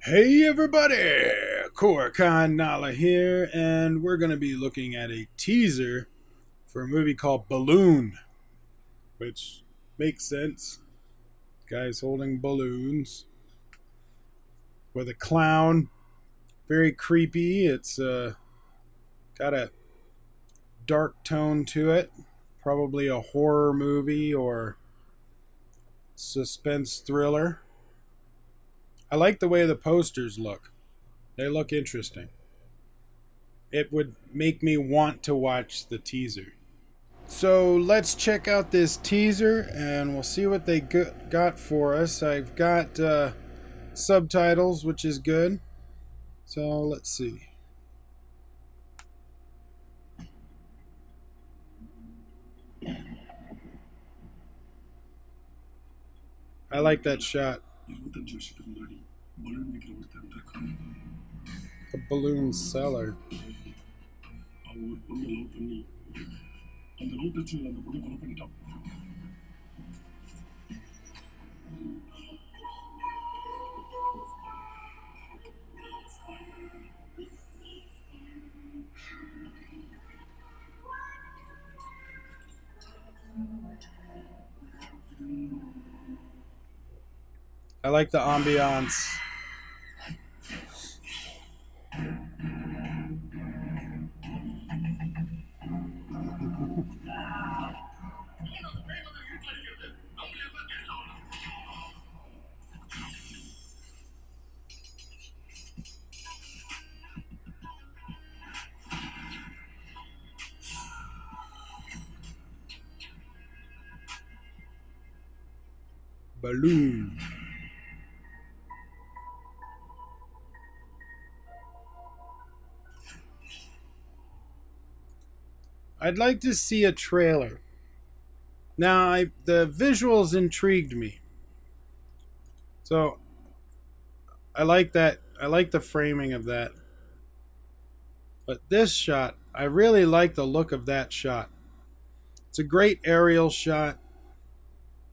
Hey everybody, Koricon Nala here, and we're going to be looking at a teaser for a movie called Balloon, which makes sense. Guys holding balloons with a clown, very creepy. It's got a dark tone to it, probably a horror movie or suspense thriller. I like the way the posters look. They look interesting. It would make me want to watch the teaser. So let's check out this teaser and we'll see what they got for us. I've got subtitles, which is good. So let's see. I like that shot. A balloon seller. I like the ambiance. Balloon. I'd like to see a trailer. Now, the visuals intrigued me. So, I like that. I like the framing of that. But this shot, I really like the look of that shot. It's a great aerial shot.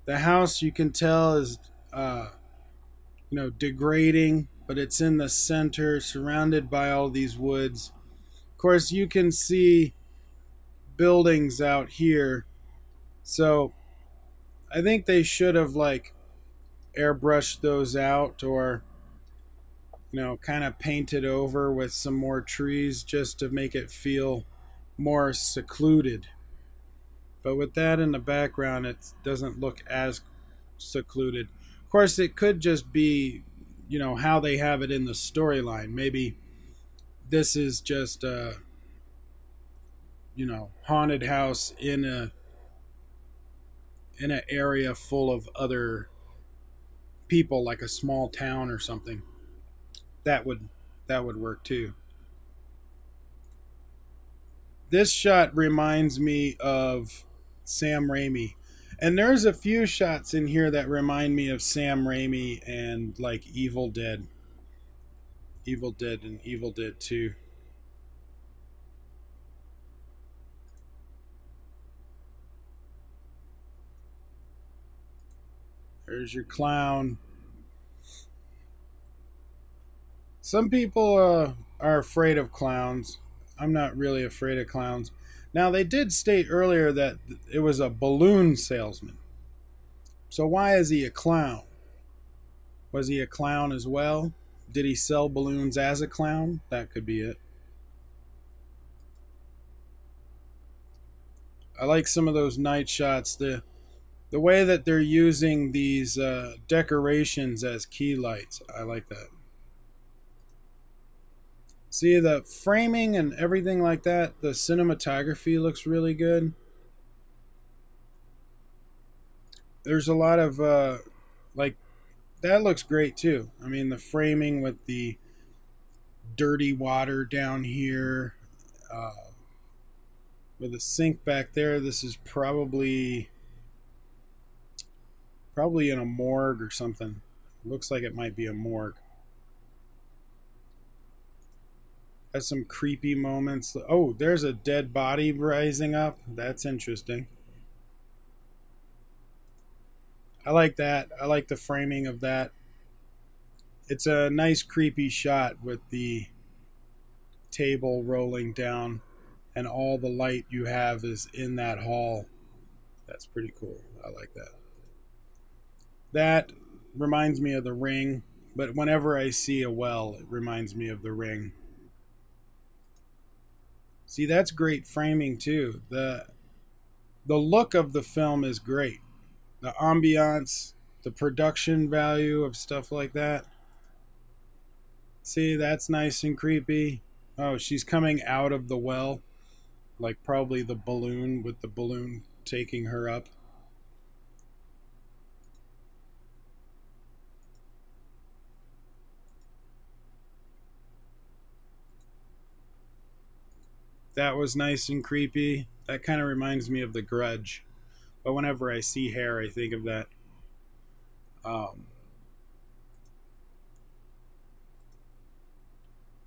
The house, you can tell, is, degrading, but it's in the center, surrounded by all these woods. Of course, you can see buildings out here. So, I think they should have, airbrushed those out or, kind of painted over with some more trees just to make it feel more secluded. But with that in the background, it doesn't look as secluded. Of course, it could just be, how they have it in the storyline. Maybe this is just a, haunted house in an area full of other people, like a small town or something. That would work too. This shot reminds me of Sam Raimi. And there's a few shots in here that remind me of Sam Raimi and like Evil Dead. Evil Dead and Evil Dead 2. There's your clown. Some people are afraid of clowns. I'm not really afraid of clowns. Now, they did state earlier that it was a balloon salesman. So why is he a clown? Was he a clown as well? Did he sell balloons as a clown? That could be it. I like some of those night shots. The way that they're using these decorations as key lights. I like that. See, the framing and everything like that, the cinematography looks really good. There's a lot of, that looks great too. I mean, the framing with the dirty water down here, with a sink back there. This is probably in a morgue or something. Looks like it might be a morgue. Has some creepy moments. Oh, there's a dead body rising up. That's interesting. I like that. I like the framing of that. It's a nice creepy shot with the table rolling down and all the light you have is in that hall. That's pretty cool. I like that. That reminds me of The Ring, but whenever I see a well, it reminds me of The Ring. See, that's great framing too. The look of the film is great. The ambiance, the production value of stuff like that. See, that's nice and creepy. Oh, she's coming out of the well. Like probably the balloon, with the balloon taking her up. That was nice and creepy. That kind of reminds me of The Grudge. But whenever I see hair, I think of that.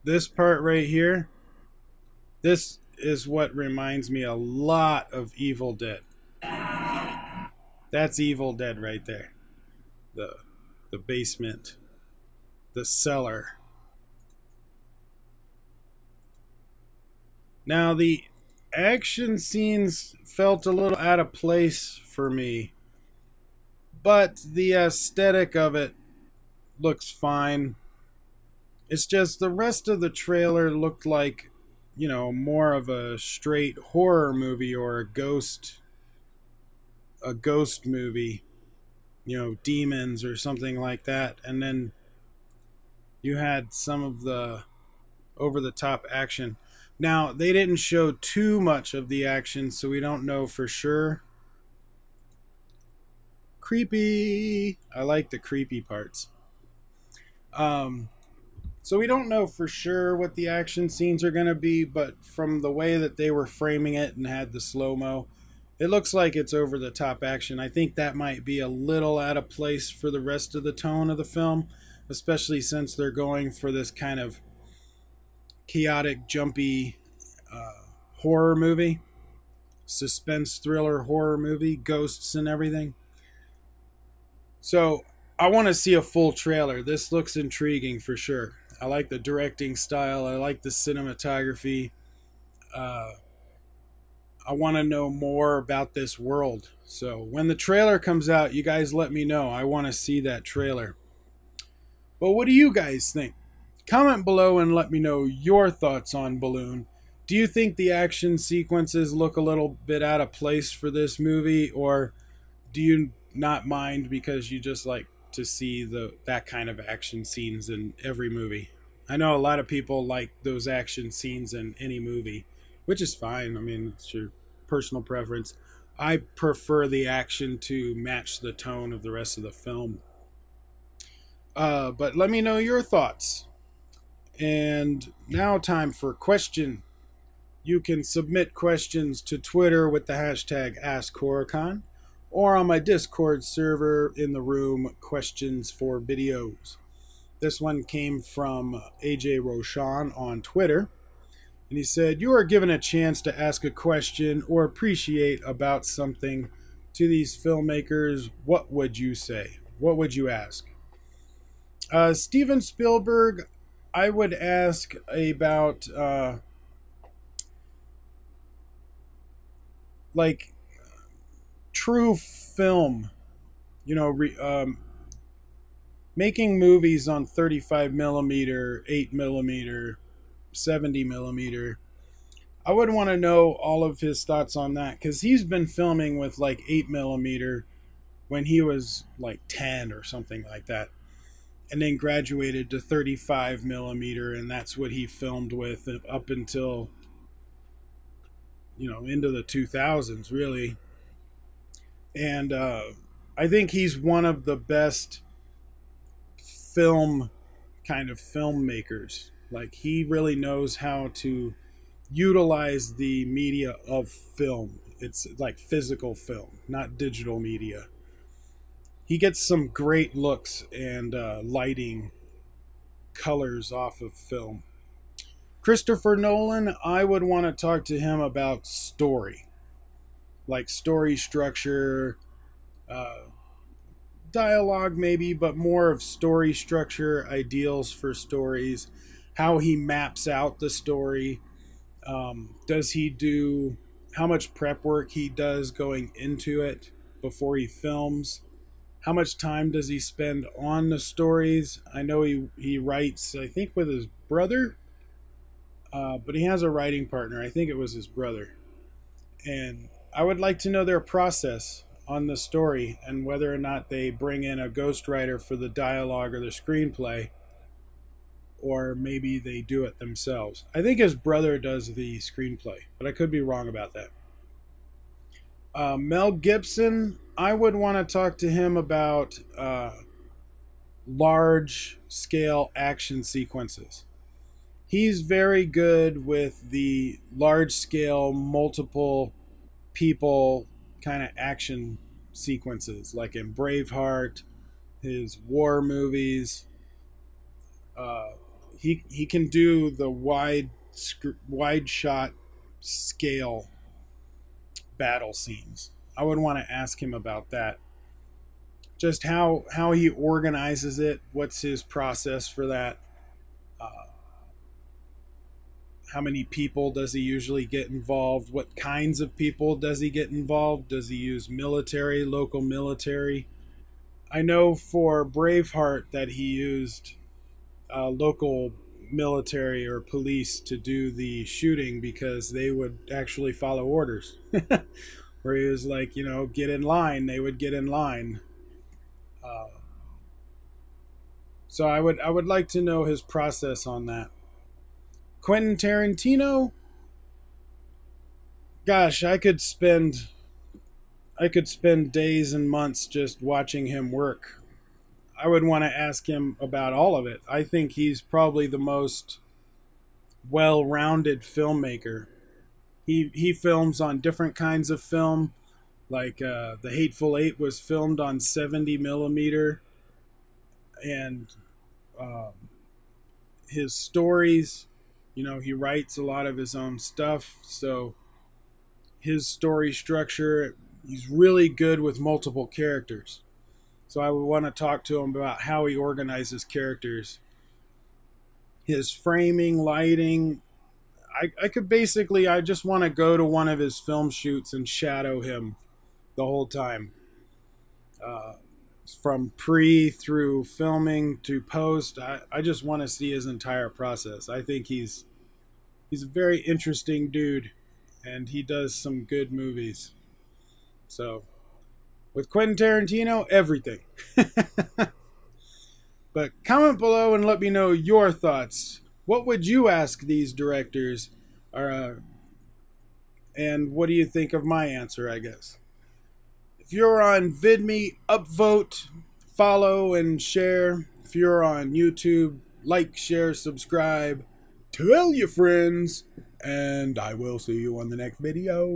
This part right here, this is what reminds me a lot of Evil Dead. That's Evil Dead right there. The basement, the cellar. Now the action scenes felt a little out of place for me, but the aesthetic of it looks fine. It's just the rest of the trailer looked like, more of a straight horror movie or a ghost movie, demons or something like that. And then you had some of the over the top action. Now, they didn't show too much of the action, so we don't know for sure. Creepy. I like the creepy parts. So we don't know for sure what the action scenes are going to be, but from the way that they were framing it and had the slow-mo, it looks like it's over the top action. I think that might be a little out of place for the rest of the tone of the film, especially since they're going for this kind of chaotic, jumpy horror movie, suspense thriller horror movie, ghosts and everything. So I want to see a full trailer. This looks intriguing for sure. I like the directing style. I like the cinematography. I want to know more about this world. So when the trailer comes out, you guys let me know. I want to see that trailer. But what do you guys think? Comment below and let me know your thoughts on Balloon. Do you think the action sequences look a little bit out of place for this movie, or do you not mind because you just like to see that kind of action scenes in every movie? I know a lot of people like those action scenes in any movie, which is fine. I mean, it's your personal preference. I prefer the action to match the tone of the rest of the film. But let me know your thoughts. And now time for question. You can submit questions to Twitter with the hashtag AskKoricon, or on my Discord server in the room, Questions for Videos. This one came from AJ Roshan on Twitter, and he said, "You are given a chance to ask a question or appreciate about something to these filmmakers. What would you say? What would you ask?" Steven Spielberg, I would ask about like true film, making movies on 35 millimeter, 8 millimeter, 70 millimeter. I would want to know all of his thoughts on that, because he's been filming with like 8 millimeter when he was like 10 or something like that, and then graduated to 35 millimeter, and that's what he filmed with up until into the 2000s really. And I think he's one of the best filmmakers. Like, he really knows how to utilize the media of film. It's like physical film, not digital media. He gets some great looks and lighting colors off of film. Christopher Nolan, I would want to talk to him about story, like story structure, dialogue maybe, but more of story structure, ideals for stories, how he maps out the story. Does he do how much prep work he does going into it before he films? How much time does he spend on the stories? I know he writes, I think, with his brother, but he has a writing partner. I think it was his brother. And I would like to know their process on the story and whether or not they bring in a ghostwriter for the dialogue or the screenplay, or maybe they do it themselves. I think his brother does the screenplay, but I could be wrong about that. Mel Gibson, I would want to talk to him about large scale action sequences. He's very good with the large scale, multiple people kind of action sequences, like in Braveheart, his war movies. He can do the wide shot scale battle scenes. I would want to ask him about that. Just how he organizes it. What's his process for that? How many people does he usually get involved? What kinds of people does he get involved? Does he use military, local military? I know for Braveheart that he used local military or police to do the shooting because they would actually follow orders. Where he was like, get in line. They would get in line. So I would like to know his process on that. Quentin Tarantino, gosh, I could spend days and months just watching him work. I would want to ask him about all of it. I think he's probably the most well-rounded filmmaker. He films on different kinds of film, like The Hateful Eight was filmed on 70 millimeter, and his stories, he writes a lot of his own stuff, so his story structure, he's really good with multiple characters. So I would want to talk to him about how he organizes characters. His framing, lighting. I just want to go to one of his film shoots and shadow him the whole time. From pre through filming to post. I just want to see his entire process. I think he's a very interesting dude, and he does some good movies. So with Quentin Tarantino, everything. But comment below and let me know your thoughts. What would you ask these directors? And what do you think of my answer, I guess? If you're on VidMe, upvote, follow, and share. If you're on YouTube, like, share, subscribe. Tell your friends. And I will see you on the next video.